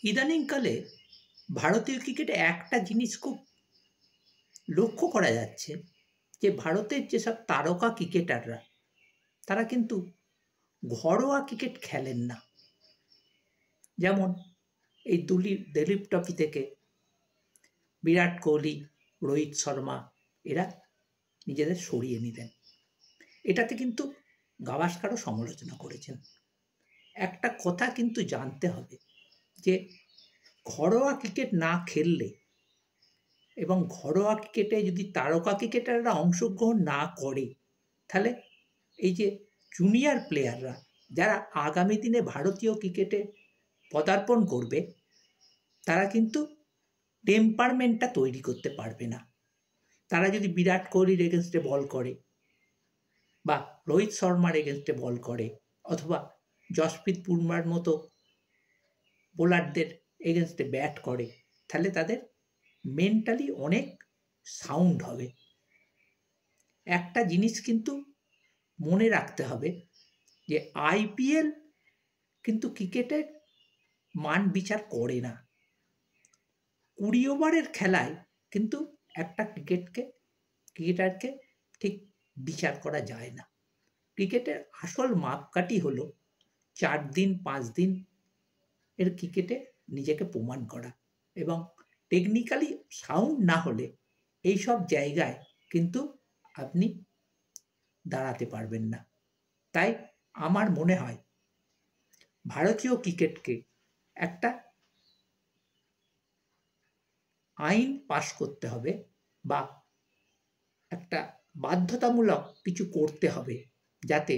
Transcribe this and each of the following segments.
ইদানিংকালে ভারতীয় ক্রিকেটে একটা জিনিস খুব লক্ষ্য করা যাচ্ছে যে ভারতের যেসব তারকা ক্রিকেটাররা তারা কিন্তু ঘরোয়া ক্রিকেট খেলেন না। যেমন এই দিলীপ ট্রফি থেকে বিরাট কোহলি, রোহিত শর্মা এরা নিজেদের সরিয়ে নিলেন। এটাতে কিন্তু গাভাস্কারও সমালোচনা করেছেন। একটা কথা কিন্তু জানতে হবে যে ঘরোয়া ক্রিকেট না খেললে এবং ঘরোয়া ক্রিকেটে যদি তারকা ক্রিকেটাররা অংশগ্রহণ না করে, তাহলে এই যে জুনিয়র প্লেয়াররা যারা আগামী দিনে ভারতীয় ক্রিকেটে পদার্পণ করবে তারা কিন্তু টেম্পারমেন্টটা তৈরি করতে পারবে না। তারা যদি বিরাট কোহলির এগেনস্টে বল করে বা রোহিত শর্মার এগেনস্টে বল করে অথবা জসপ্রীত বুমরার মতো বোলারদের এগেনস্টে ব্যাট করে, তাহলে তাদের মেন্টালি অনেক সাউন্ড হবে। একটা জিনিস কিন্তু মনে রাখতে হবে যে আইপিএল কিন্তু ক্রিকেটের মান বিচার করে না। 20 ওভারের খেলায় কিন্তু একটা ক্রিকেটারকে ঠিক বিচার করা যায় না। ক্রিকেটের আসল মাপকাঠি হলো 4 দিন 5 দিন এর ক্রিকেটে নিজেকে প্রমাণ করা, এবং টেকনিক্যালি সাউন্ড না হলে এইসব জায়গায় কিন্তু আপনি দাঁড়াতে পারবেন না। তাই আমার মনে হয় ভারতীয় ক্রিকেটকে একটা আইন পাশ করতে হবে বা একটা বাধ্যতামূলক কিছু করতে হবে, যাতে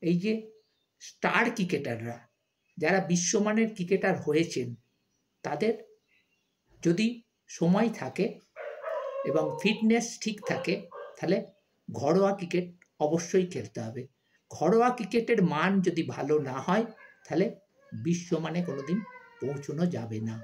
এই যে স্টার ক্রিকেটাররা যারা বিশ্বমানের ক্রিকেটার হয়েছেন তাদের যদি সময় থাকে এবং ফিটনেস ঠিক থাকে, তাহলে ঘরোয়া ক্রিকেট অবশ্যই খেলতে হবে। ঘরোয়া ক্রিকেটের মান যদি ভালো না হয় তাহলে বিশ্বমানে কোনোদিন পৌঁছানো যাবে না।